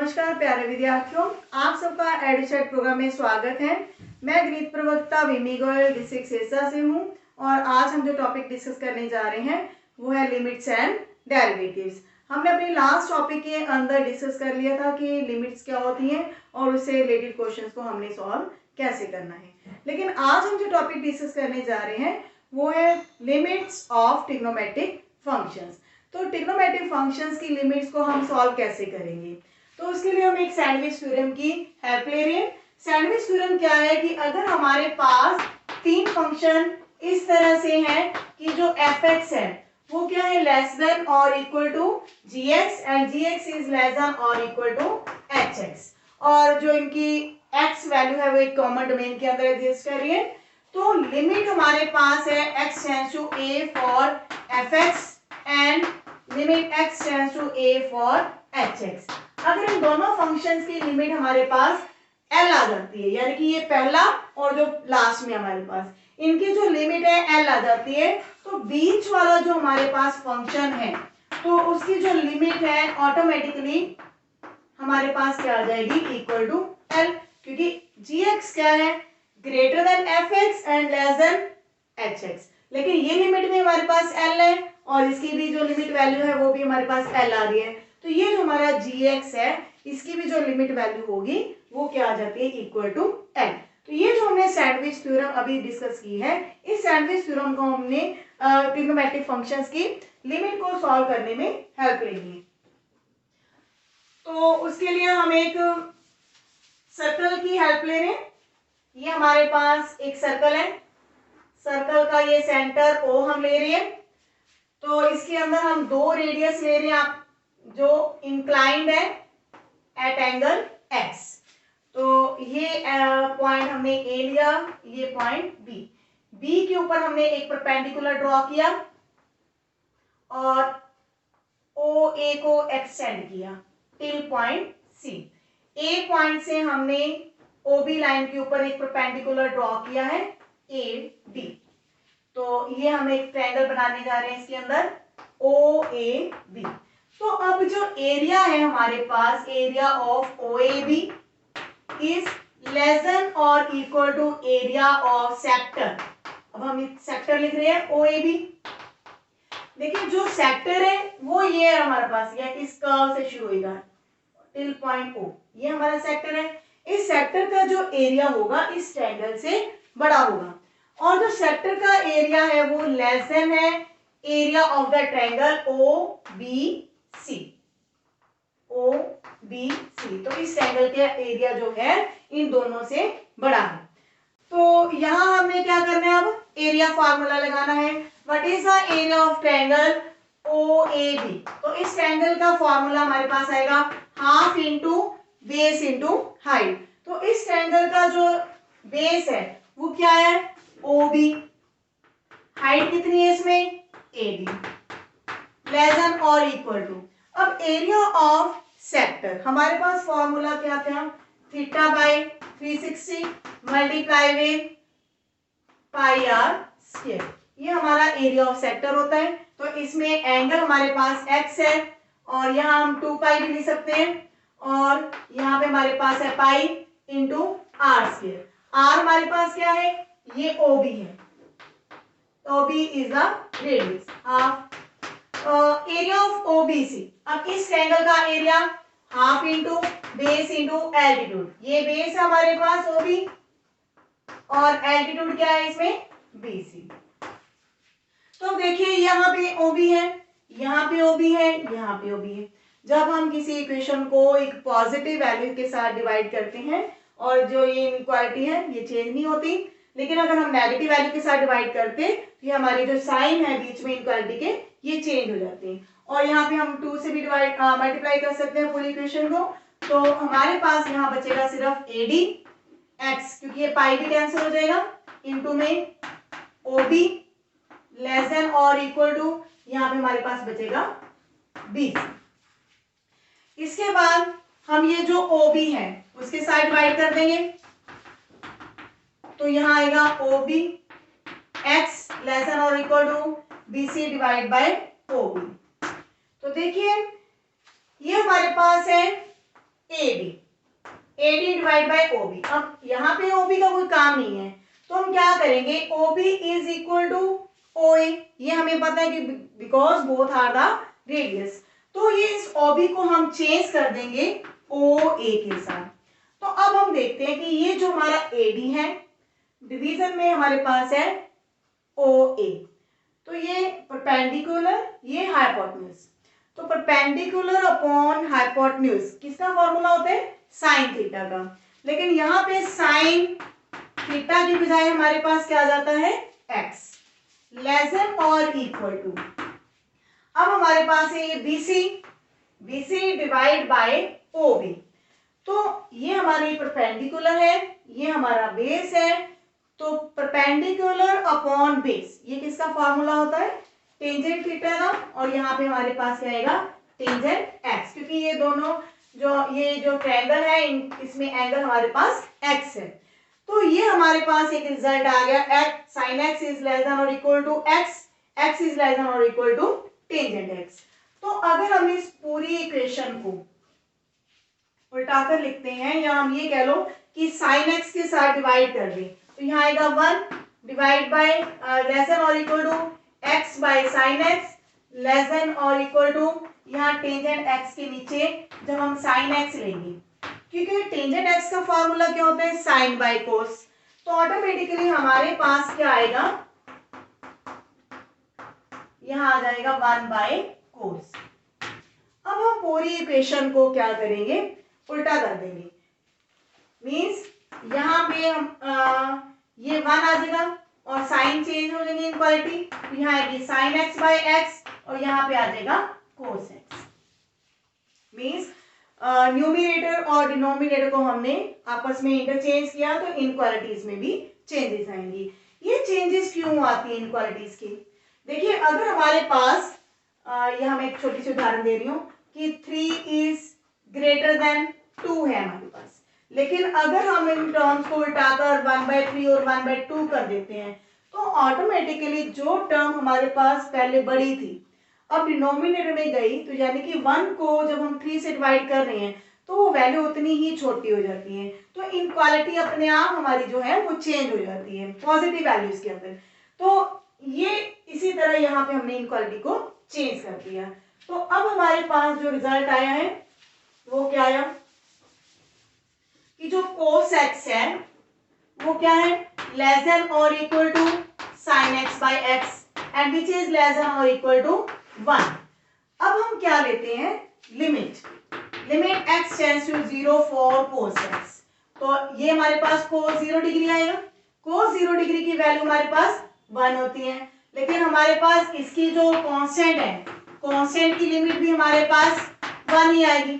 नमस्कार प्यारे विद्यार्थियों, आप सबका एडुसेट प्रोग्राम में स्वागत है। मैं गणित प्रवक्ता विमी गोयल डिस्ट्रिक्ट सिरसा से हूँ और आज हम जो टॉपिक डिस्कस करने जा रहे हैं वो है लिमिट्स एंड डेरिवेटिव्स। हमने अपने लास्ट टॉपिक के अंदर डिस्कस कर लिया था कि लिमिट्स क्या होती हैं और उससे रिलेटेड क्वेश्चंस को हमने सॉल्व कैसे करना है। लेकिन आज हम जो टॉपिक डिस्कस करने जा रहे हैं वो है लिमिट्स ऑफ ट्रिग्नोमेट्रिक फंक्शंस। तो ट्रिग्नोमेट्रिक फंक्शंस की लिमिट्स को हम सॉल्व कैसे करेंगे, तो उसके लिए हम एक सैंडविच थ्योरम की हेल्प ले रहे हैं। सैंडविच थ्योरम क्या है कि अगर हमारे पास तीन फंक्शन इस तरह से हैं कि जो fx है वो क्या है लेस देन और equal to gx and gx is less than और इक्वल टू hx, और जो इनकी x वैल्यू है वो एक कॉमन डोमेन के अंदर एग्जिस्ट कर रही है। तो लिमिट हमारे पास है x tends to a for fx and limit x tends to a for hx। अगर इन दोनों फंक्शंस की लिमिट हमारे पास L आ जाती है, यानी कि ये पहला और जो लास्ट में हमारे पास इनकी जो लिमिट है L आ जाती है, तो बीच वाला जो हमारे पास फंक्शन है तो उसकी जो लिमिट है ऑटोमेटिकली हमारे पास क्या आ जाएगी इक्वल टू L, क्योंकि gx क्या है greater than fx and less than hx। लेकिन ये लिमिट भी हमारे पास L है और इसकी भी जो लिमिट वैल्यू है वो भी हमारे पास L आ रही है, तो ये जो हमारा gx है इसकी भी जो लिमिट वैल्यू होगी वो क्या आ जाती है इक्वल टू L। तो ये जो हमने सैंडविच थ्योरम अभी डिस्कस की है, इस सैंडविच थ्योरम को हमने ट्रिग्नोमेट्रिक फंक्शंस की लिमिट को सॉल्व करने में हेल्प लेंगे। तो उसके लिए हम एक सर्कल की हेल्प ले रहे हैं। ये हमारे पास एक सर्कल है, सर्कल का ये सेंटर O हम ले रहे हैं, तो इसके अंदर हम दो रेडियस ले रहे हैं आप जो इंक्लाइंड है एट एंगल x। तो ये पॉइंट हमने A लिया, ये पॉइंट B के ऊपर हमने एक परपेंडिकुलर ड्रॉ किया और OA को एक्सटेंड किया till point C। A point से हमने OB लाइन के ऊपर एक परपेंडिकुलर ड्रॉ किया है AD। तो ये हम एक ट्रायंगल बनाने जा रहे हैं इसके अंदर OAB। तो अब जो एरिया है हमारे पास area of OAB is less than और equal to area of sector. अब हम सेक्टर लिख रहे हैं OAB। देखिए जो सेक्टर है वो ये है हमारे पास, या इस कर्व से शुरू होगा टिल पॉइंट O, ये हमारा सेक्टर है। इस सेक्टर का जो एरिया होगा इस ट्रायंगल से बड़ा होगा और जो सेक्टर का एरिया है वो लेस देन है area of the triangle OBC। तो इस ट्रायंगल का एरिया जो है इन दोनों से बड़ा है। तो यहां हमने क्या करना है, अब एरिया फार्मूला लगाना है। What is the area of triangle OAB? तो इस ट्रायंगल का फार्मूला हमारे पास आएगा half into base into height. तो इस ट्रायंगल का जो बेस है वो क्या है OB, हाइट कितनी है इसमें AD, लेस देन और इक्वल टू। अब एरिया ऑफ सेक्टर हमारे पास फॉर्मूला क्या था, theta by 360 multiply with pi r square. ये हमारा एरिया ऑफ सेक्टर होता है। तो इसमें एंगल हमारे पास x है और यहाँ हम 2 पाई भी लिख सकते हैं और यहाँ पे हमारे पास है pi into r square. R हमारे पास क्या है, ये OB है, OB is the radius half area of OBC। अब इस ट्रायंगल का area half into base into altitude, ये बेस है हमारे पास OB और एल्टीट्यूड क्या है इसमें BC। तो देखिए यहाँ पे OB है, यहाँ पे OB है, यहाँ पे OB है। जब हम किसी इक्वेशन को एक पॉजिटिव वैल्यू के साथ डिवाइड करते हैं और जो ये इनइक्वालिटी है ये चेंज नहीं होती, लेकिन अगर हम नेगेटिव वैल्यू के साथ डिवाइड करते तो ये हमारी जो साइन है बीच में इनइक्वालिटी के ये चेंज हो जाते हैं। और यहाँ पे हम 2 से भी डिवाइड मल्टीप्लाई कर सकते हैं पूरी इक्वेशन को। तो हमारे पास यहाँ बचेगा सिर्फ AD x, क्योंकि ये पाई भी कैंसिल हो जाएगा, इंटू में OB लेस देन और इक्वल टू यहाँ पे हमारे पास बचेगा BC। इसके बाद हम ये जो OB है उसके साथ डिवाइड कर देंगे, तो यहाँ आएगा OB x लेस देन और equal to BC divide by OB। तो देखिए ये हमारे पास है AD डिवाइड बाय OB। अब यहाँ पे OB का कोई काम नहीं है तो हम क्या करेंगे, OB is equal to OA, ये हमें पता है कि because both are the radius, तो ये इस OB को हम चेंज कर देंगे OA के साथ। तो अब हम देखते हैं कि ये जो हमारा AD है, डिवीजन में हमारे पास है OA, तो ये परपेंडिकुलर, ये हाइपोटेन्यूज, तो परपेंडिकुलर अपॉन हाइपोटेन्यूज किसका फॉर्मूला होता है, साइन थीटा का। लेकिन यहाँ पे साइन थीटा की बजाय हमारे पास क्या आ जाता है, x लेस देन और इक्वल टू। अब हमारे पास है ये BC डिवाइड बाय OB, तो ये हमारी परपेंडिकुलर है, ये हमारा बेस है, तो परपेंडिकुलर अपॉन बेस, ये किसका फॉर्मूला होता है, टेंजेंट थीटा का, और यहाँ पे हमारे पास क्या आएगा, टेंजेंट x, क्योंकि ये दोनों ये जो ट्रायंगल है इसमें एंगल हमारे पास x है। तो ये हमारे पास एक रिजल्ट आ गया, x sin x is less than और equal to x is less than और इक्वल टू टेंजेंट x। तो अगर हम इस पूरी इक्वेशन को उल्टाकर लिखते हैं, या हम ये कह लो कि sin x के साथ डिवाइड कर दें, तो यहाँ आएगा 1 डिवाइड बाय लेस देन और equal to x by sin x less than और इक्वल टू, यहाँ टेंजेंट x के नीचे जब हम sin x लेंगे, क्योंकि टेंजेंट x का फॉर्मूला क्या होता है, साइन बाय कोस, तो ऑटोमेटिकली हमारे पास क्या आएगा, यहाँ आ जाएगा 1 बाय कोस। अब हम पूरी इक्वेशन को क्या करेंगे, उल्टा कर देंगे, मींस यहाँ पे हम ये 1 आ जाएगा और साइन चेंज हो जाएगी इनक्वालिटी, यहाँ आएगी साइन x बाय x और यहाँ पे आ जाएगा कोस x, मींस न्यूमरेटर और डिनोमिनेटर को हमने आपस में इंटरचेंज किया तो इनक्वालिटीज में भी चेंजेस आएंगी। ये चेंजेस क्यों आती है इनक्वालिटीज की, देखिए अगर हमारे पास यह मैं एक छोटी सी उदाहरण दे रही हूँ कि 3 इज ग्रेटर देन 2 है हमारे पास, लेकिन अगर हम इन टर्म्स को उल्टाकर 1/3 और 1/2 कर देते हैं तो ऑटोमेटिकली जो टर्म हमारे पास पहले बड़ी थी अब डिनोमिनेटर में गई, तो यानी कि 1 को जब हम 3 से डिवाइड कर रहे हैं तो वो वैल्यू उतनी ही छोटी हो जाती है, तो इनक्वालिटी अपने आप हमारी जो है वो चेंज हो जाती है पॉजिटिव वैल्यूज के अंदर। तो ये इसी तरह यहाँ पे हमने इनक्वालिटी को चेंज कर दिया। तो अब हमारे पास जो रिजल्ट आया है वो क्या आया कि जो cos x है वो क्या है, लेस देन और equal to sin x by x and which is less than और इक्वल टू 1। अब हम क्या लेते हैं, limit x tends to 0 for cos x, तो ये हमारे पास cos 0 डिग्री आएगा, cos 0 डिग्री की वैल्यू हमारे पास 1 होती है, लेकिन हमारे पास इसकी जो कांस्टेंट है, कांस्टेंट की लिमिट भी हमारे पास 1 ही आएगी,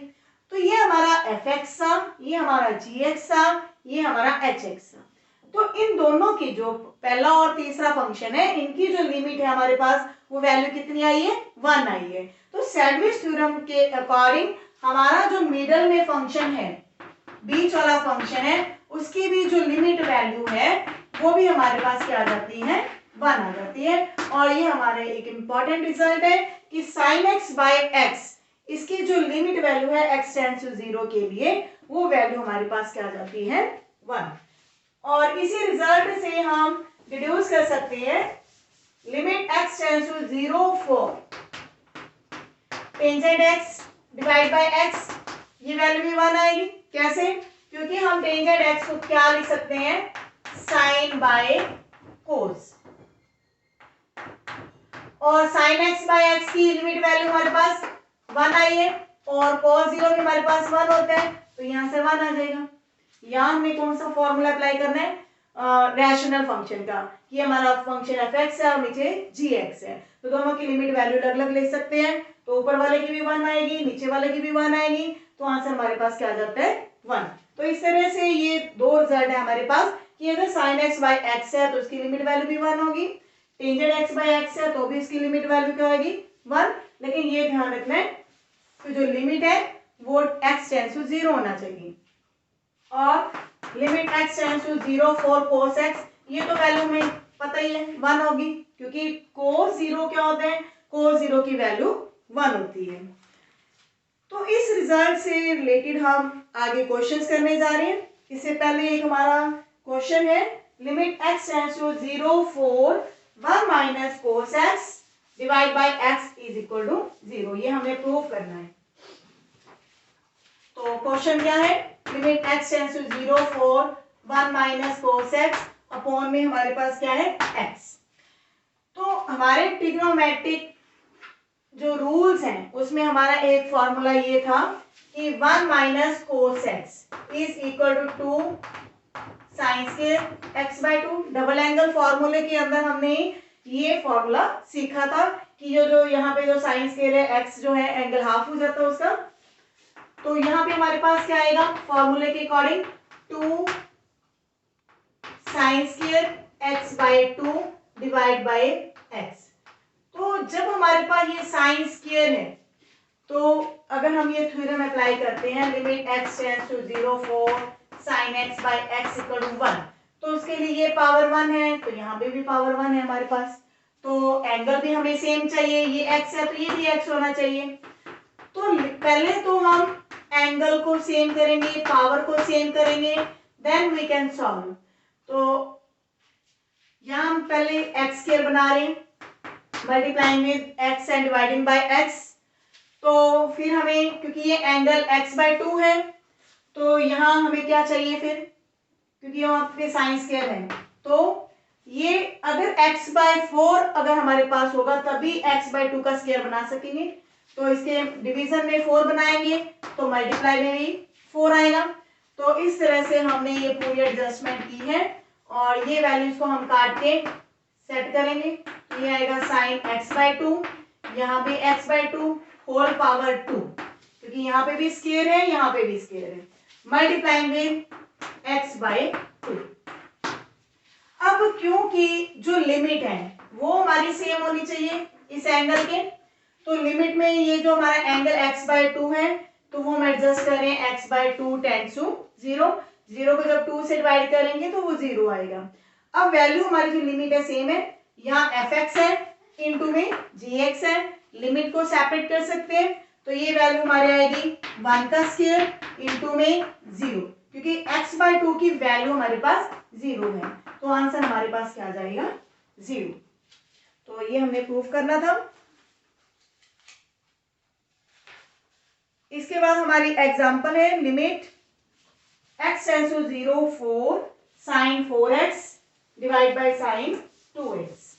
तो ये हमारा fx था, ये हमारा gx था, ये हमारा hx था। तो इन दोनों की जो पहला और तीसरा फंक्शन है इनकी जो लिमिट है हमारे पास वो वैल्यू कितनी आई है, 1 आई है। तो सैडविच थ्योरम के अकॉर्डिंग हमारा जो मिडल में फंक्शन है, बीच वाला फंक्शन है, उसकी भी जो लिमिट वैल्यू है वो भी हमारे पास क्या आ जाती है, 1 आ जाती है। और ये हमारे एक इंपॉर्टेंट रिजल्ट है कि sin x बाय x इसकी जो लिमिट वैल्यू है x टेंड्स टू 0 के लिए वो वैल्यू हमारे पास क्या आ जाती है, 1। और इसी रिजल्ट से हम डिड्यूस कर सकते हैं limit x tends to 0 for tangent x divide by x, ये वैल्यू भी 1 आएगी। कैसे, क्योंकि हम टेंजेंट x को क्या लिख सकते हैं, साइन बाय कोस, और साइन x बाय x की लिमिट वैल्यू हमारे पास 1 आई है और cos 0 भी हमारे पास 1 होता है, तो यहाँ से 1 आ जाएगा। यहाँ हमें कौन सा फॉर्मूला अप्लाई करना है, रैशनल फंक्शन का, कि हमारा फंक्शन fx है और नीचे gx है, तो दोनों की लिमिट वैल्यू अलग अलग ले सकते हैं, तो ऊपर वाले की भी 1 आएगी, नीचे वाले की भी 1 आएगी, तो आंसर हमारे पास क्या आ जाता है, 1। तो इस तरह से ये दो रिजल्ट है हमारे पास कि अगर sin x बाय x है तो उसकी लिमिट वैल्यू भी 1 होगी, टेंजेंट x बाय x है तो भी इसकी लिमिट वैल्यू क्या होगी, 1। लेकिन ये ध्यान रखना है कि जो लिमिट है वो x टेंड्स टू 0 होना चाहिए, और limit x tends to 0 for cos x, ये तो वैल्यू में पता ही है 1 होगी, क्योंकि cos 0 क्या होता है, cos 0 की वैल्यू 1 होती है। तो इस रिजल्ट से रिलेटेड हम आगे क्वेश्चंस करने जा रहे हैं। इससे पहले एक हमारा क्वेश्चन है, limit x tends to 0 for 1 minus cos x divide by x is equal to 0। ये हमें प्रूव करना है। तो क्वेश्चन क्या है, limit x tends to 0 for 1 minus cos x upon में हमारे पास क्या है x। तो हमारे ट्रिग्नोमेट्रिक जो रूल्स हैं उसमें हमारा एक फॉर्मूला ये था कि 1 minus cos x is equal to 2 sine square x by 2। Double angle फॉर्मूले के अंदर हमने ये फॉर्मूला सीखा था कि जो यहाँ पे जो साइन स्क्वायर है x जो है एंगल हाफ हो जाता है उसका। तो यहाँ पे हमारे पास क्या आएगा फॉर्मूले के according 2 sine square x by 2 divide by x। तो जब हमारे पास ये साइन स्क्वायर है तो अगर हम ये थ्योरम अप्लाई करते हैं, limit x tends to 0 for sine x by x equal to 1, तो उसके लिए ये पावर 1 है तो यहाँ पे भी पावर 1 है हमारे पास। तो एंगल भी हमें सेम चाहिए, ये x है तो ये भी x होना चाहिए। तो पहले तो हम एंगल को सेम करेंगे, पावर को सेम करेंगे, देन वी कैन सॉल्व। तो यहाँ हम पहले x स्क्वायर बना रहे हैं multiplying with x and dividing by x। तो फिर हमें क्योंकि ये एंगल x बाय 2 है तो यहाँ हमें क्या चाहिए फिर, क्योंकि यहाँ पे साइन स्क्वायर है तो ये अगर x बाय 4 अगर हमारे पास होगा तभी x बाय 2 का स्क्वायर बना सकेंगे। तो इसके डिवीजन में 4 बनाएंगे तो मल्टीप्लाई में भी 4 आएगा। तो इस तरह से हमने ये पूरी एडजस्टमेंट की है और ये वैल्यूज को हम काट के सेट करेंगे। ये आएगा साइन x बाय 2, यहाँ पे x बाय 2 होल पावर 2, क्योंकि यहाँ पे भी स्क्वायर है यहाँ पे भी स्क्वायर है, मल्टीप्लाइंग विद x बाय 2। अब क्योंकि जो लिमिट है वो हमारी सेम होनी चाहिए इस एंगल के, तो लिमिट में ये जो हमारा एंगल x बाय 2 है तो वो हम एडजस्ट करें x बाय 2 टेंड्स टू 0। 0 को जब 2 से डिवाइड करेंगे तो वो 0 आएगा। अब वैल्यू हमारी जो लिमिट है सेम है, यहाँ fx है इनटू में gx है, लिमिट को सेपरेट कर सकते हैं तो ये वैल्यू हमारी आएगी 1 का स्क्वायर इनटू में 0, क्योंकि x बाय 2 की वैल्यू हमारे पास 0 है तो आंसर हमारे पास क्या आ जाएगा 0। तो ये हमने प्रूफ करना था। इसके बाद हमारी एग्जांपल है, limit x tends to 0 for sine 4x divide by sine 2x।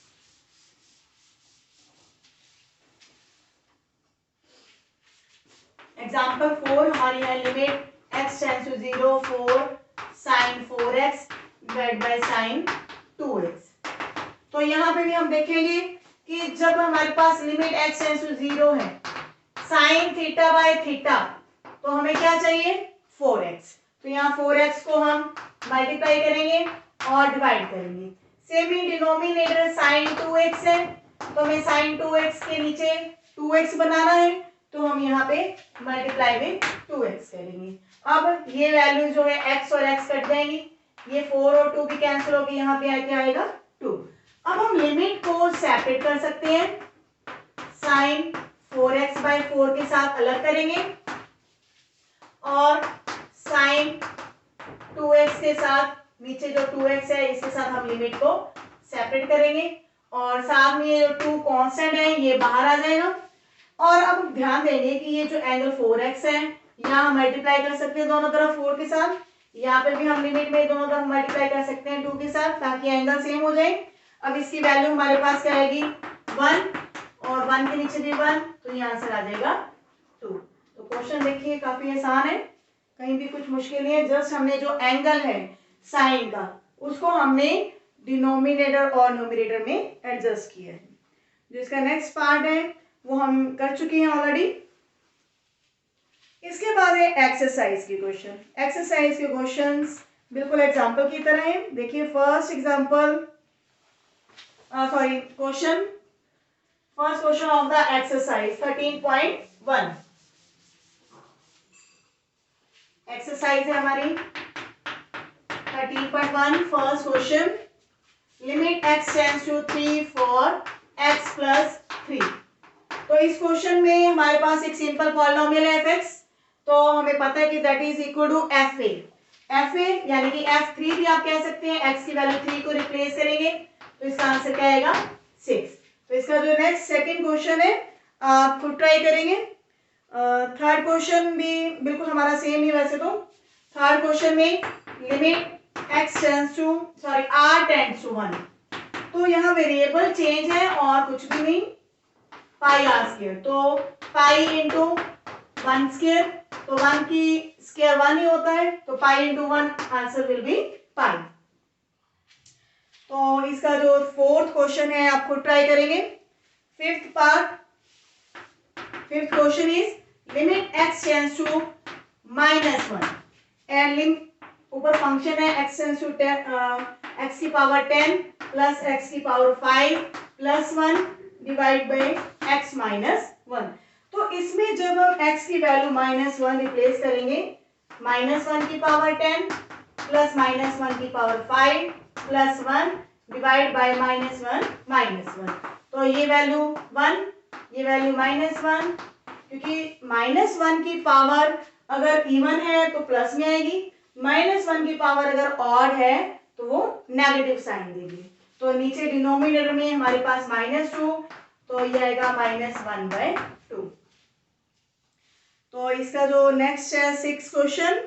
Example 4 हमारी है, limit x tends to 0 for sine 4x divide by sine 2x। तो यहाँ पे भी हम देखेंगे कि जब हमारे पास लिमिट x टेंड्स टू 0 है साइन थीटा बाय थीटा तो हमें क्या चाहिए 4x। तो यहाँ 4x को हम मल्टीप्लाई करेंगे और डिवाइड करेंगे। सेम ही डिनोमिनेटर साइन 2x है तो हमें साइन 2x के नीचे 2x बनाना है तो हम यहाँ पे मल्टीप्लाई में 2x करेंगे। अब ये वैल्यू जो है x और x कट जाएंगी, ये 4 और 2 भी कैंसिल होगी, यहाँ पे क्या आएगा 2। अब हम लिमिट को सेपरेट कर सकते हैं, साइन 4x बाय 4 के साथ अलग करेंगे और साइन 2x के साथ नीचे जो 2x है इसके साथ हम लिमिट को सेपरेट करेंगे और साथ में ये 2 कांस्टेंट है ये बाहर आ जाएगा। और अब ध्यान देंगे कि ये जो एंगल 4x है यहाँ हम मल्टीप्लाई कर सकते हैं दोनों तरफ 4 के साथ, यहाँ पे भी हम लिमिट में दोनों तरफ मल्टीप्लाई कर सकते हैं 2 के साथ ताकि एंगल सेम हो जाए। अब इसकी वैल्यू हमारे पास क्या आएगी 1 और 1 के नीचे भी 1 तो ये आंसर आ जाएगा 2। तो क्वेश्चन देखिए काफी आसान है, कहीं भी कुछ मुश्किल नहीं है, जस्ट हमने जो एंगल है साइन का उसको हमने डिनोमिनेटर और न्यूमरेटर में एडजस्ट किया है। जो इसका नेक्स्ट पार्ट है वो हम कर चुके हैं ऑलरेडी। इसके बाद है एक्सरसाइज के क्वेश्चन। एक्सरसाइज के क्वेश्चंस बिल्कुल एग्जांपल की तरह है। देखिए first example question of the exercise 13.1। Exercise है हमारी 13.1 first question, limit x tends to 3 for x plus 3। तो इस क्वेश्चन में हमारे पास एक सिंपल पॉलिनोमियल है f(x), तो हमें पता है कि that is equal to fa यानी कि f3 भी आप कह सकते हैं, x की वैल्यू 3 को रिप्लेस करेंगे तो इसका आंसर क्या आएगा 6। तो इसका जो नेक्स्ट सेकंड क्वेश्चन है आप खुद ट्राई करेंगे। थर्ड क्वेश्चन भी बिल्कुल हमारा सेम ही वैसे तो। थर्ड क्वेश्चन में लिमिट r टेंड्स टू 1, तो यहाँ वेरिएबल चेंज है और कुछ भी नहीं, पाई आर स्क्वायर, तो पाई इंटू 1 स्क्वायर, तो 1 की स्क्वायर 1 ही होता है, तो pi into 1 answer will be pi. तो इसका जो फोर्थ क्वेश्चन है आप खुद ट्राई करेंगे। Fifth question is limit x tends to -1 and ऊपर फंक्शन है x टेंड्स टू x की पावर 10 प्लस x की power 5 plus 1 divide by x minus 1। तो इसमें जब हम x की वैल्यू -1 रिप्लेस करेंगे, -1 की पावर 10 प्लस -1 की पावर 5 प्लस 1 डिवाइड बाई -1, तो ये वैल्यू 1, ये वैल्यू -1, क्योंकि -1 की पावर अगर इवन है तो प्लस में आएगी, -1 की पावर अगर ऑड है तो वो नेगेटिव साइन देगी। तो नीचे डिनोमिनेटर में हमारे पास -2, तो ये आएगा -1/2। तो इसका जो नेक्स्ट है सिक्स क्वेश्चन,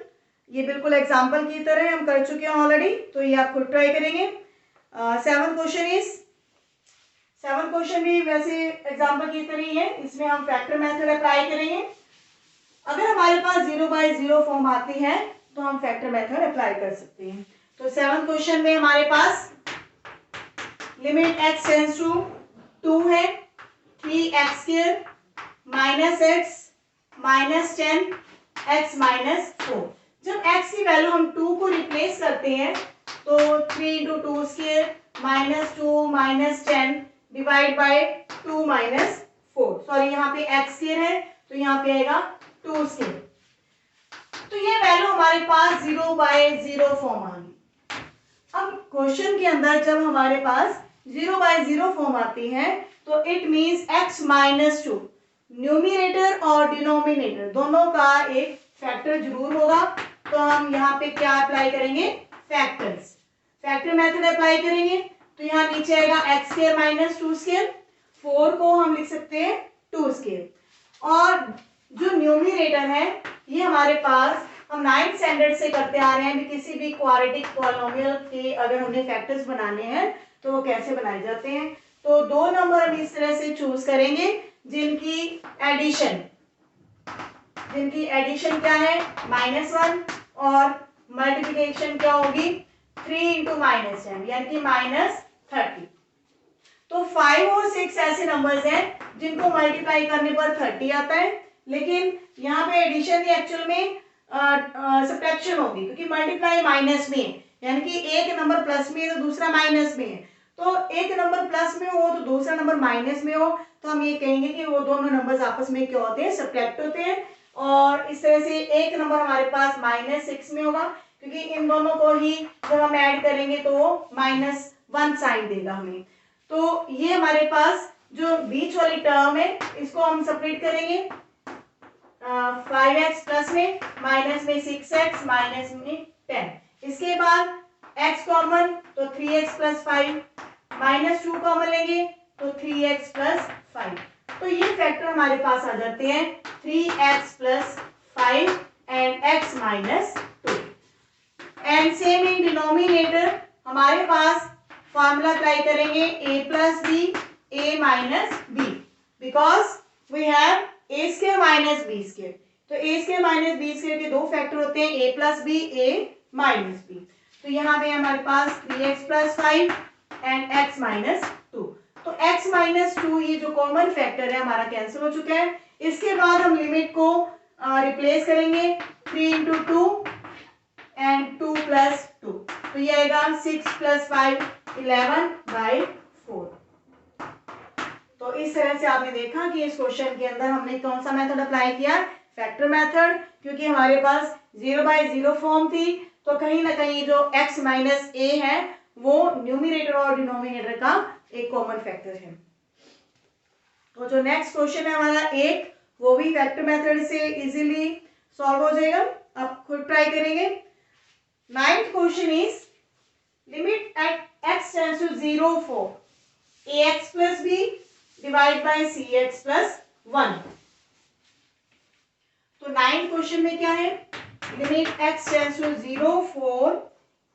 ये बिल्कुल एग्जाम्पल की तरह हम कर चुके हैं ऑलरेडी, तो ये आप खुद ट्राई करेंगे। सेवन क्वेश्चन भी वैसे एग्जाम्पल की तरह ही है, इसमें हम फैक्टर मेथड अप्लाई करेंगे। अगर हमारे पास 0/0 फॉर्म आती है तो हम फैक्टर मेथड अप्लाई कर सकते हैं। तो सेवन क्वेश्चन में हमारे पास लिमिट x टेंड्स टू 2 है, 3x² minus x minus 10 x minus 4। जब x की वैल्यू हम 2 को रिप्लेस करते हैं तो 3 into 2² -2 minus 10 divide by 2 minus 4, sorry यहाँ पे x² है तो यहाँ पे आएगा 2²। तो ये वैल्यू हमारे पास 0/0 फॉर्म आ गई। अब क्वेश्चन के अंदर जब हमारे पास 0/0 फॉर्म आती है तो it means x minus 2 numerator और डिनोमिनेटर दोनों का एक फैक्टर जरूर होगा। तो हम यहाँ पे क्या अप्लाई करेंगे, फैक्टर मेथड अप्लाई करेंगे। तो यहाँ नीचे आएगा x² माइनस 2², 4 को हम लिख सकते हैं 2², और जो न्यूमिनेटर है ये हमारे पास हम 9th स्टैंडर्ड से करते आ रहे हैं, किसी भी क्वाड्रेटिक पॉलिनोमियल के अगर हमने फैक्टर्स बनाने हैं तो वो कैसे बनाए जाते हैं। तो दो नंबर हम इस तरह से चूज करेंगे जिनकी एडिशन क्या है -1 और मल्टीप्लिकेशन क्या होगी 3 इंटू -10 यानी कि -30। तो 5 और 6 ऐसे नंबर्स हैं जिनको मल्टीप्लाई करने पर 30 आता है, लेकिन यहाँ पे एडिशन एक्चुअल में सब्ट्रैक्शन होगी, क्योंकि मल्टीप्लाई माइनस में है, यानी कि एक नंबर प्लस में है तो दूसरा माइनस में है। तो एक नंबर प्लस में हो तो दूसरा नंबर माइनस में हो, तो हम ये कहेंगे कि वो दोनों नंबर्स आपस में क्या होते हैं, सब्ट्रैक्ट होते हैं। और इस तरह से एक नंबर हमारे पास -6 में होगा, क्योंकि इन दोनों को ही जब हम ऐड करेंगे तो वो -1 साइन देगा हमें। तो ये हमारे पास जो बीच वाली टर्म है इसको हम सेपरेट करेंगे, 5x प्लस में माइनस में 6x माइनस में 10। इसके बाद x कॉमन तो 3x प्लस 5, -2 कॉमन लेंगे तो 3x प्लस 5। तो ये फैक्टर हमारे पास आ जाते हैं 3x plus 5 and x minus 2। And same in denominator हमारे पास फॉर्मूला अप्लाई करेंगे a plus B a minus B, because we have a² minus b²। तो a² माइनस b² के दो फैक्टर होते हैं, a plus B a minus B. तो यहाँ पे हमारे पास 3x plus 5 and x minus 2। तो x माइनस 2 ये जो कॉमन फैक्टर है हमारा कैंसिल हो चुका है। इसके बाद हम लिमिट को रिप्लेस करेंगे 3 इंटू 2 एंड 2 प्लस 2, तो ये आएगा 6 प्लस 5 11/4। तो इस तरह से आपने देखा कि इस क्वेश्चन के अंदर हमने कौन सा मेथड अप्लाई किया, फैक्टर मेथड, क्योंकि हमारे पास 0/0 फॉर्म थी तो कहीं ना कहीं जो x माइनस a है वो न्यूमिनेटर और डिनोमिनेटर का एक कॉमन फैक्टर है। तो जो नेक्स्ट क्वेश्चन है हमारा 8, वो भी वेक्टर मेथड से इजीली सॉल्व हो जाएगा, आप खुद ट्राई करेंगे। 9th question is limit at x tends to 0 for ax plus b divide by cx plus 1। तो 9th क्वेश्चन में क्या है, limit x tends to 0 for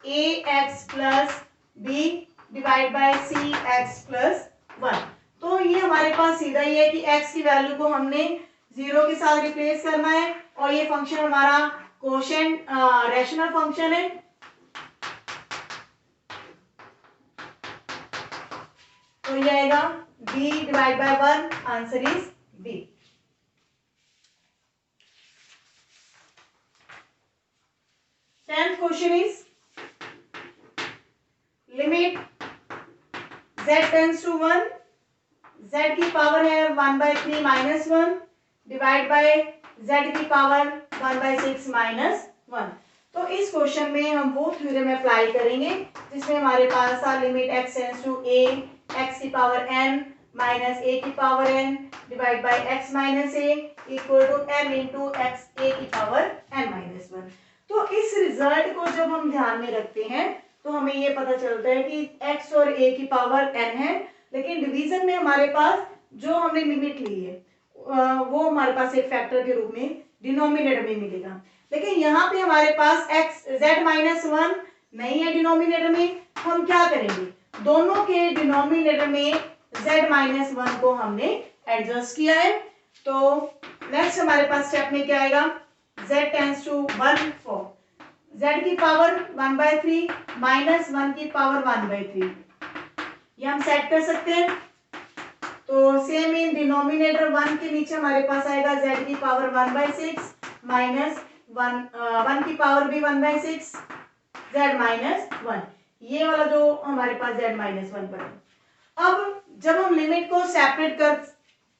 ax plus b divide by cx plus 1। तो ये हमारे पास सीधा ही है कि x की वैल्यू को हमने 0 के साथ रिप्लेस करना है और ये फंक्शन हमारा कोशेंट रैशनल फंक्शन है। तो ये आएगा b divide by 1, answer is b। Tenth question is limit z tends to 1, z की पावर है 1/3 माइनस 1 डिवाइड बाय z की पावर 1/6 माइनस 1। तो इस क्वेश्चन में हम वो थ्योरम अप्लाई करेंगे जिसमें हमारे पास था limit x tends to a, x की पावर n माइनस a की power n divide by x minus a equal to n into x a की पावर n माइनस 1। तो इस रिजल्ट को जब हम ध्यान में रखते हैं तो हमें ये पता चलता है कि x और a की पावर n है, लेकिन डिवीजन में हमारे पास जो हमने लिमिट ली है वो हमारे पास एक फैक्टर के रूप में डिनोमिनेटर में मिलेगा। लेकिन यहाँ पे हमारे पास x z माइनस 1 नहीं है डिनोमिनेटर में, हम क्या करेंगे, दोनों के डिनोमिनेटर में z माइनस 1 को हमने एडजस्ट किया है। तो नेक्स्ट हमारे पास स्टेप में क्या आएगा, z tends to 1 for z की पावर 1/3 माइनस 1 की पावर 1/3, ये हम सेट कर सकते हैं। तो सेम इन डिनोमिनेटर 1 के नीचे हमारे पास आएगा z की पावर 1/6 माइनस 1 की पावर भी 1/6 z माइनस 1, ये वाला जो हमारे पास z माइनस 1 बना। अब जब हम लिमिट को सेपरेट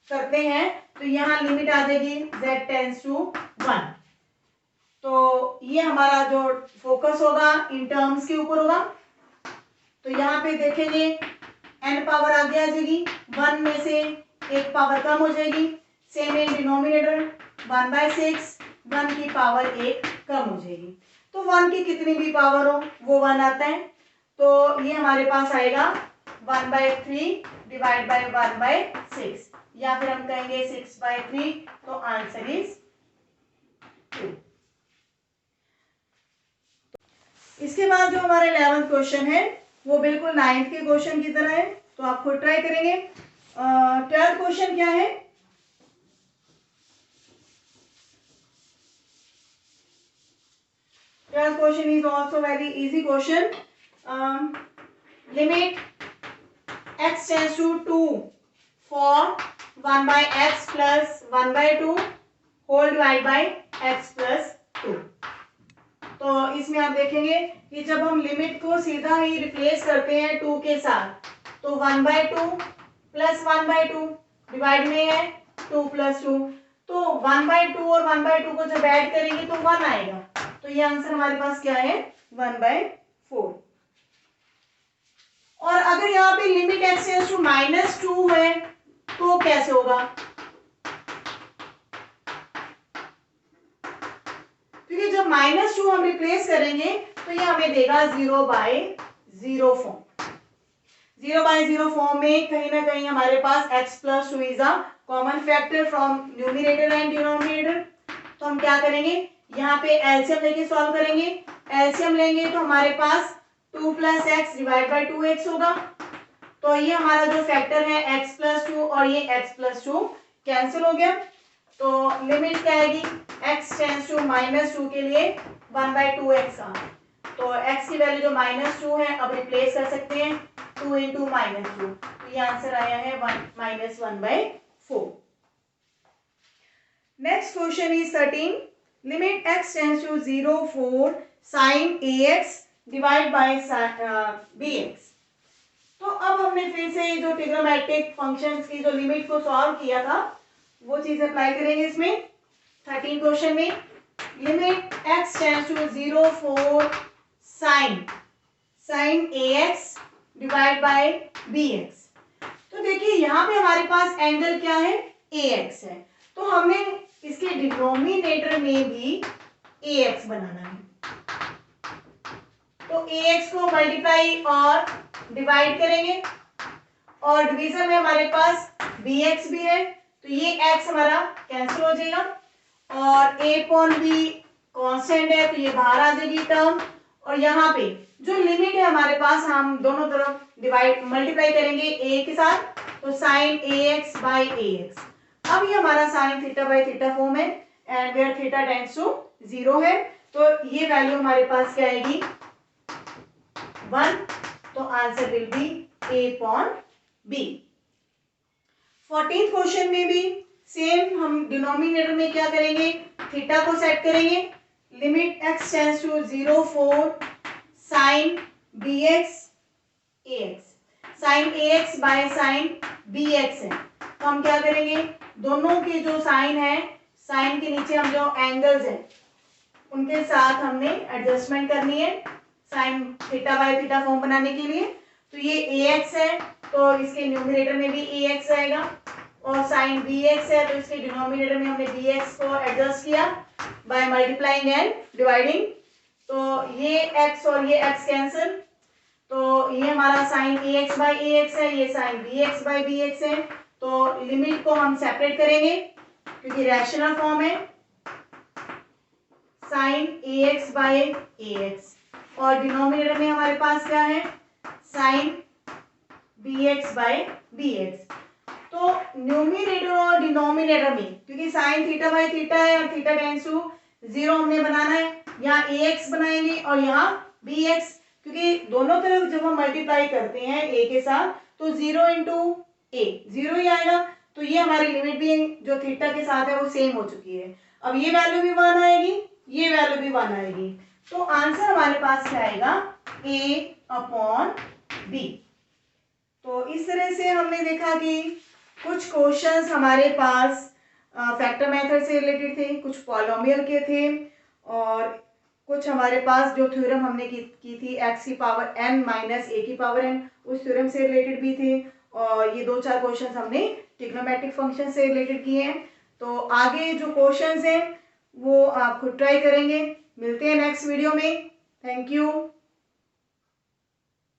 करते हैं तो यहाँ लिमिट आ जाएगी z टेंड्स टू 1। तो ये हमारा जो फोकस होगा इन टर्म्स के ऊपर होगा। तो यहाँ पे देखेंगे n पावर आगे आ जाएगी, 1 में से एक पावर कम हो जाएगी, सेम इन डिनोमिनेटर 1/6 1 की पावर एक कम हो जाएगी। तो 1 की कितनी भी पावर हो वो 1 आता है। तो ये हमारे पास आएगा 1/3 डिवाइड बाय 1/6, या फिर हम कहेंगे 6/3। तो आंसर इज 2। इसके बाद जो हमारा 11th क्वेश्चन है वो बिल्कुल 9th के क्वेश्चन की तरह है, तो आप खुद ट्राई करेंगे। 12th क्वेश्चन क्या है, Twelfth question is also very easy question. Limit x tends to 2 for 1/x plus 1/2 whole divided by x plus 2। तो इसमें आप देखेंगे कि जब हम लिमिट को सीधा ही रिप्लेस करते हैं 2 के साथ, तो 1/2 प्लस 1/2 डिवाइड में है 2 प्लस 2, तो 1/2 और 1/2 को जब ऐड करेंगे तो 1 आएगा। तो ये आंसर हमारे पास क्या है, 1/4। और अगर यहाँ पे लिमिट x टेंड्स टू -2 है तो कैसे होगा, क्योंकि जब -2 हम रिप्लेस करेंगे तो ये हमें देगा 0/0 फॉर्म। 0/0 फॉर्म में कहीं ना कहीं हमारे पास x plus 2 is a common factor from numerator and denominator. तो हम क्या करेंगे, यहाँ पे एलसीएम लेके सॉल्व करेंगे। एलसीएम लेंगे तो हमारे पास 2 + x डिवाइड बाय 2x होगा। तो ये हमारा जो फैक्टर है x plus 2 और ये x plus 2 कैंसिल हो गया। तो लिमिट क्या आएगी, x टेंड्स टू -2 के लिए 1/2x आ। तो x की वैल्यू जो -2 है अब रिप्लेस कर सकते हैं 2 × -2। तो ये आंसर आया है 1/4। Next question is 13। Limit x tends to 0 for sin ax divide by bx। तो अब हमने फिर से जो ट्रिग्नोमेट्रिक फंक्शंस की जो लिमिट को सॉल्व किया था वो चीज अप्लाई करेंगे इसमें। 13 क्वेश्चन में limit x tends to 0 for sin ax divide by bx। तो तो देखिए यहाँ पे हमारे पास एंगल क्या है, AX है, तो हमें इसके डिनोमिनेटर में भी AX बनाना है। तो AX को मल्टीप्लाई और डिवाइड करेंगे और डिवीजन में हमारे पास BX भी है, तो ये x हमारा कैंसिल हो जाएगा और A/B कांस्टेंट है, तो ये बाहर आ जाएगी टर्म। और यहाँ पे जो लिमिट है हमारे पास, हम दोनों तरफ डिवाइड मल्टीप्लाई करेंगे a के साथ, तो साइन AX बाई AX। अब ये हमारा sine theta by theta form है and where theta tends to 0 है, तो ये वैल्यू हमारे पास क्या आएगी, 1। तो answer will B A/B। 14th question में भी सेम हम डिनोमिनेटर में क्या करेंगे, थीटा को सेट करेंगे, limit x tends to 0 for sine BX AX, sine AX by sine BX है, तो हम क्या करेंगे, दोनों के जो साइन है, साइन के नीचे हम जो एंगल्स है उनके साथ हमने एडजस्टमेंट करनी है sine theta by theta form बनाने के लिए। तो ये AX है, तो इसके न्यूमरेटर में भी AX आएगा, और साइन BX है, तो इसके डिनोमिनेटर में हमने BX को एडजस्ट किया बाय मल्टीप्लाइंग एंड डिवाइडिंग, तो ये x और ये x कैंसिल, तो ये हमारा साइन AX बाई AX है, ये साइन BX बाई BX है, तो लिमिट को हम सेपरेट करेंगे क्योंकि रैशनल फॉर्म है, साइन AX बाई AX, और डिनोमिनेटर में हमारे पास क्या है, साइन BX बाई BX। तो न्यूमिनेटर और डिनोमिनेटर में क्योंकि साइन थीटा बाई थीटा है और थीटा टेंड्स टू 0 हमने बनाना है, यहाँ AX बनाएंगे और यहाँ BX, क्योंकि दोनों तरफ जब हम मल्टीप्लाई करते हैं a के साथ तो 0 इंटू a 0 ही आएगा, तो ये हमारी लिमिट भी जो थीटा के साथ है वो सेम हो चुकी है। अब ये वैल्यू भी 1 आएगी, ये वैल्यू भी 1 आएगी, तो आंसर हमारे पास क्या आएगा, A/B। तो इस तरह से हमने देखा कि कुछ क्वेश्चंस हमारे पास फैक्टर मेथड से रिलेटेड थे, कुछ पॉलिनोमियल के थे, और कुछ हमारे पास जो थ्योरम हमने की थी x की पावर n माइनस a की पावर n, उस थ्योरम से रिलेटेड भी थे, और ये 2-4 क्वेश्चंस हमने ट्रिग्नोमेट्रिक फंक्शन से रिलेटेड किए हैं। तो आगे जो क्वेश्चंस हैं वो आप खुद ट्राई करेंगे। मिलते हैं नेक्स्ट वीडियो में। Thank you.